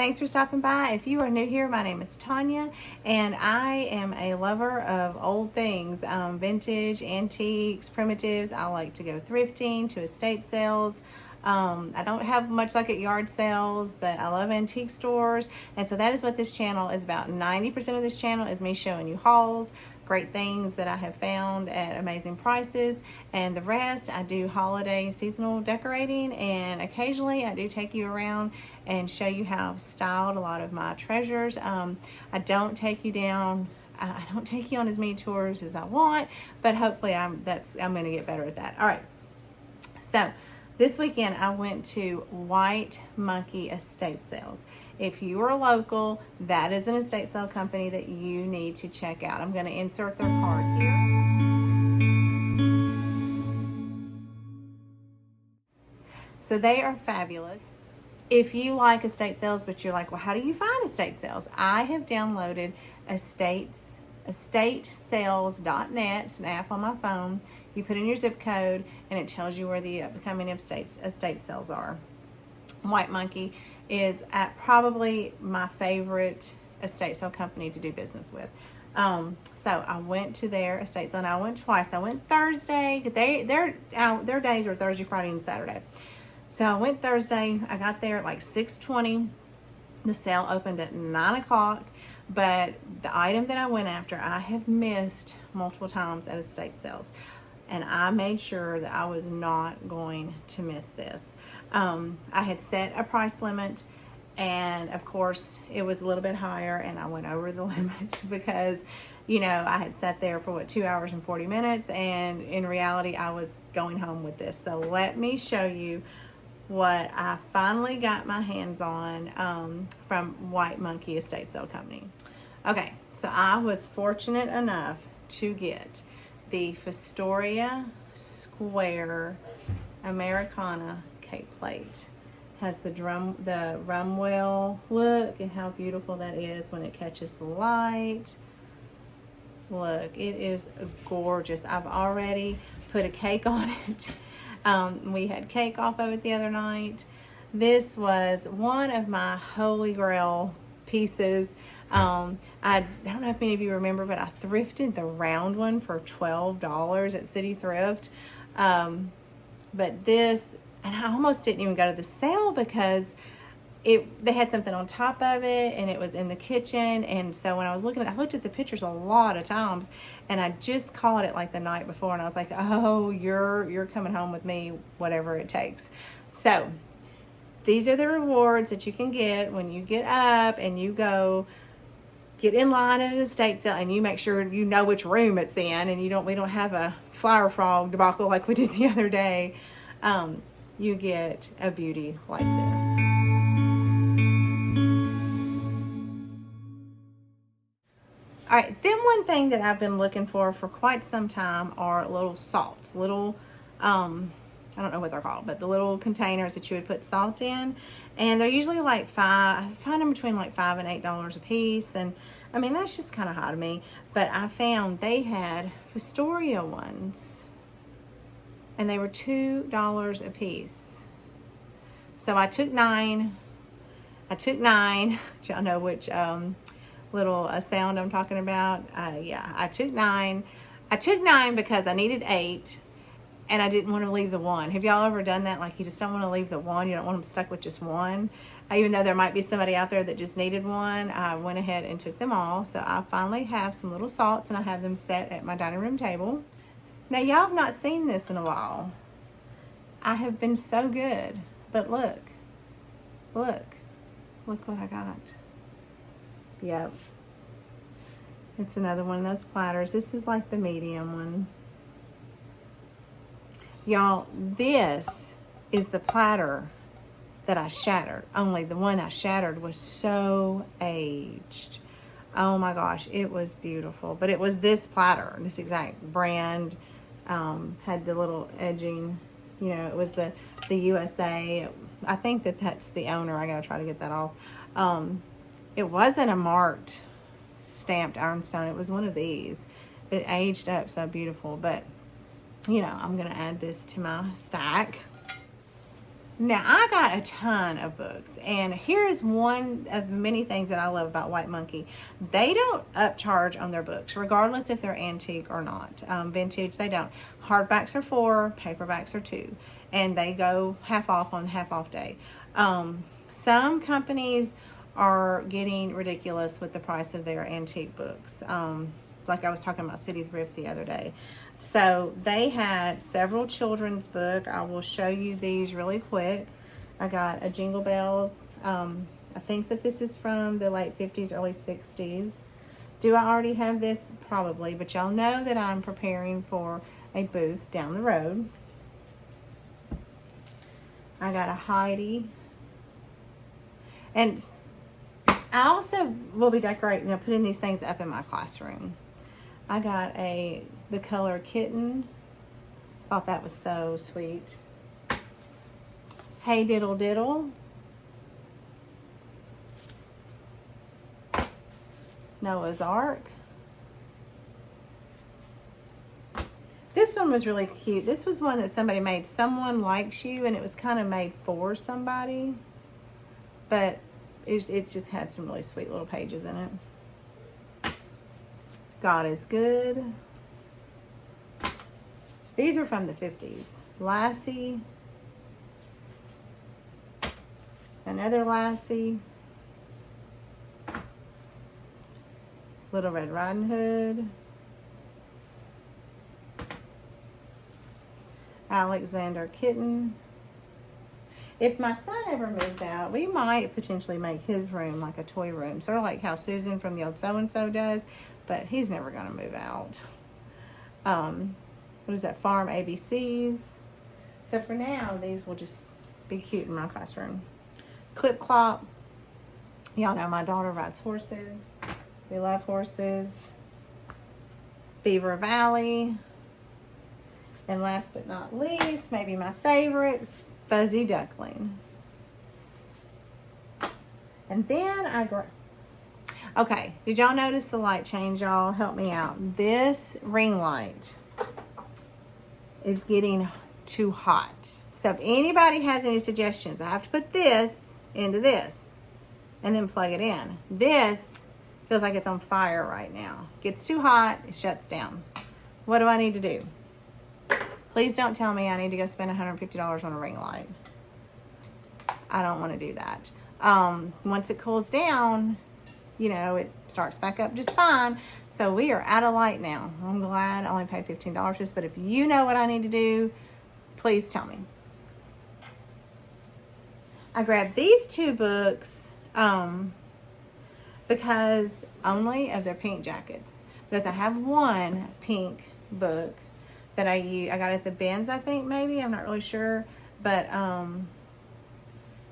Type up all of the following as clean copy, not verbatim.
Thanks for stopping by. If you are new here, my name is Tanya, and I am a lover of old things, vintage, antiques, primitives. I like to go thrifting, to estate sales. I don't have much luck at yard sales, but I love antique stores. And so that is what this channel is about. 90% of this channel is me showing you hauls, great things that I have found at amazing prices. And the rest, I do holiday seasonal decorating. And occasionally I do take you around and show you how I've styled a lot of my treasures. I don't take you down. I don't take you on as many tours as I want, but hopefully I'm going to get better at that. All right. So this weekend, I went to White Monkey Estate Sales. If you are local, that is an estate sale company that you need to check out. I'm going to insert their card here. So they are fabulous. If you like estate sales, but you're like, well, how do you find estate sales? I have downloaded estatesales.net. It's an app on my phone. You put in your zip code and it tells you where the upcoming estate sales are. White Monkey is probably my favorite estate sale company to do business with. So I went to their estate sale, and I went twice. I went Thursday. Their days are Thursday, Friday, and Saturday. So I went Thursday. I got there at like 6:20. The sale opened at 9 o'clock. But the item that I went after, I have missed multiple times at estate sales. And I made sure that I was not going to miss this. I had set a price limit, and of course it was a little bit higher, and I went over the limit because, I had sat there for 2 hours and 40 minutes, and in reality I was going home with this. So let me show you what I finally got my hands on from White Monkey Estate Sale Company. Okay, so I was fortunate enough to get the Fostoria Square Americana cake plate. Has the rumwell look and how beautiful that is when it catches the light. Look, it is gorgeous. I've already put a cake on it. We had cake off of it the other night. This was one of my Holy Grail pieces. I don't know if many of you remember, but I thrifted the round one for $12 at City Thrift. But this, and I almost didn't even go to the sale because they had something on top of it, and it was in the kitchen. And so when I was I looked at the pictures a lot of times, and I just caught it like the night before, and I was like, oh, you're coming home with me, whatever it takes. So these are the rewards that you can get when you get up and you go get in line at an estate sale, and you make sure you know which room it's in, and we don't have a flower frog debacle like we did the other day. You get a beauty like this. All right, then one thing that I've been looking for quite some time are little salts, I don't know what they're called, but the little containers that you would put salt in. And they're usually like I find them between like $5 and $8 a piece. And I mean, that's just kind of high to me. But I found they had Fostoria ones, and they were $2 a piece. So I took 9. Y'all know which little sound I'm talking about? Yeah, I took 9. I took 9 because I needed 8. And I didn't want to leave the one. Have y'all ever done that? Like, you just don't want to leave the one. You don't want them stuck with just one. Even though there might be somebody out there that just needed one, I went ahead and took them all. So I finally have some little salts, and I have them set at my dining room table. Now, y'all have not seen this in a while. I have been so good. But look what I got. Yep. It's another one of those platters. This is like the medium one. Y'all, this is the platter that I shattered. Only the one I shattered was so aged. Oh my gosh, it was beautiful. But it was this platter, this exact brand, had the little edging. It was the USA. I think that's the owner. I gotta try to get that off. It wasn't a marked stamped ironstone. It was one of these. It aged up so beautiful. But I'm gonna add this to my stack. Now, I got a ton of books, and here's one of many things that I love about White Monkey. They don't upcharge on their books, regardless if they're antique or not. Vintage, they don't. Hardbacks are $4, paperbacks are $2, and they go half off on the half off day. Some companies are getting ridiculous with the price of their antique books. Like I was talking about City Thrift the other day. So they had several children's books. I will show you these really quick. I got a Jingle Bells. I think that this is from the late 50s, early 60s. Do I already have this? Probably, but y'all know that I'm preparing for a booth down the road. I got a Heidi. And I also will be decorating, putting these things up in my classroom. I got the color Kitten. Thought that was so sweet. Hey Diddle Diddle. Noah's Ark. This one was really cute. This was one that somebody made. Someone Likes You, and it was kind of made for somebody. But it's just had some really sweet little pages in it. God is Good. These are from the 50s. Lassie. Another Lassie. Little Red Riding Hood. Alexander Kitten. If my son ever moves out, we might potentially make his room like a toy room. Sort of like how Susan from the old So-and-So does. But he's never going to move out. What is that? Farm ABCs. So for now, these will just be cute in my classroom. Clip Clop. Y'all know my daughter rides horses. We love horses. Beaver Valley. And last but not least, maybe my favorite, Fuzzy Duckling. And then okay, did y'all notice the light change, y'all? Help me out. This ring light is getting too hot. So if anybody has any suggestions, I have to put this into this and then plug it in. This feels like it's on fire right now. Gets too hot, it shuts down. What do I need to do? Please don't tell me I need to go spend $150 on a ring light. I don't want to do that. Once it cools down, it starts back up just fine. So we are out of light now. I'm glad I only paid $15 for this, but if you know what I need to do, please tell me. I grabbed these two books because only of their pink jackets. Because I have one pink book that I got at the bins, I think, maybe. I'm not really sure. But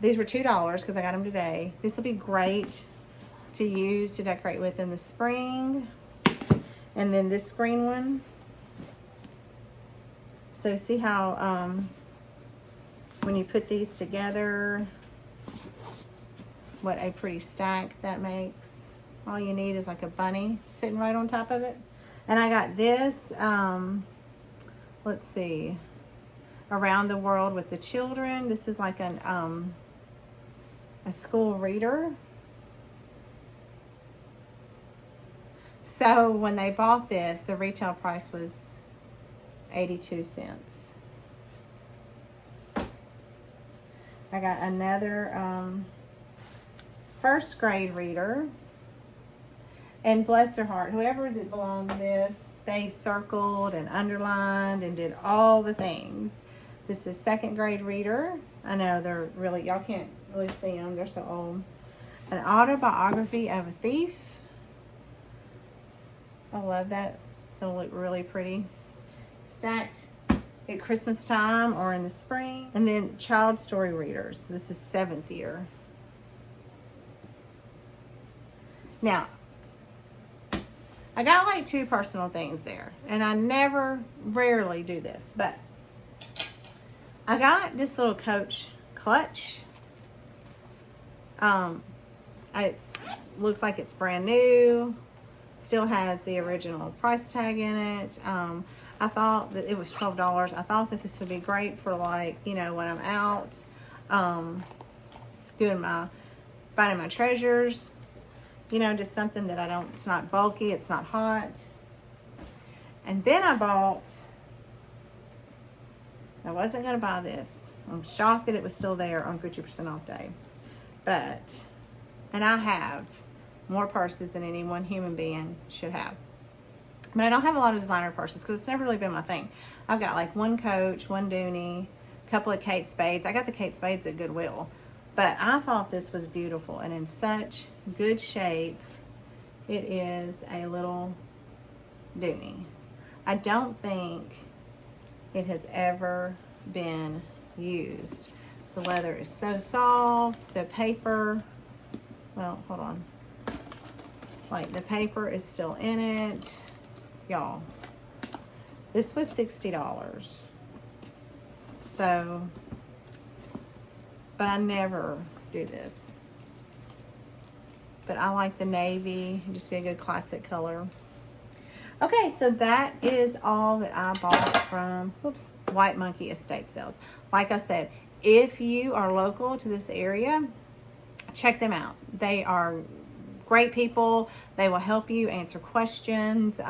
these were $2 because I got them today. This will be great to use to decorate with in the spring. And then this green one. So see how when you put these together, what a pretty stack that makes. All you need is like a bunny sitting right on top of it. And I got this, let's see, Around the World with the Children. This is like a school reader. So when they bought this, the retail price was 82 cents. I got another first grade reader. And bless their heart, whoever that belonged to this, they circled and underlined and did all the things. This is second grade reader. I know they're really, y'all can't really see them. They're so old. An autobiography of a thief. I love that. It'll look really pretty. Stacked at Christmas time or in the spring. And then child story readers. This is 7th year. Now, I got like 2 personal things there. And I rarely do this. But I got this little Coach clutch. It looks like it's brand new. Still has the original price tag in it. I thought that it was $12. I thought that this would be great for when I'm out. finding my treasures. You know, just something that it's not bulky, it's not hot. And then I wasn't going to buy this. I'm shocked that it was still there on 50% off day. And I have more purses than any one human being should have. But I don't have a lot of designer purses because it's never really been my thing. I've got like one Coach, one Dooney, a couple of Kate Spades. I got the Kate Spades at Goodwill. But I thought this was beautiful and in such good shape. It is a little Dooney. I don't think it has ever been used. The leather is so soft. The paper, well, hold on. Like the paper is still in it. Y'all, this was $60. So, but I never do this. But I like the navy, just be a good classic color. Okay, so that is all that I bought from, White Monkey estate sales. Like I said, if you are local to this area, check them out. They are great people. They will help you answer questions.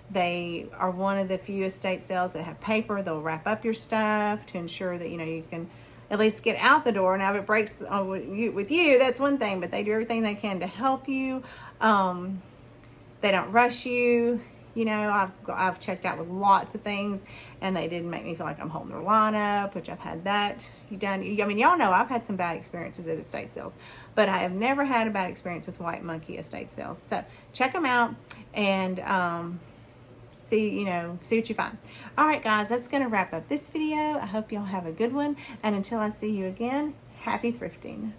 They are one of the few estate sales that have paper. They'll wrap up your stuff to ensure that, you know, you can at least get out the door. Now, if it breaks with you, that's one thing, but they do everything they can to help you. They don't rush you. You know, I've checked out with lots of things, and they didn't make me feel like I'm holding their line up, which I've had that done. I mean, y'all know I've had some bad experiences at estate sales, but I have never had a bad experience with White Monkey estate sales. So check them out and see what you find. All right, guys, that's going to wrap up this video. I hope y'all have a good one, and until I see you again, happy thrifting.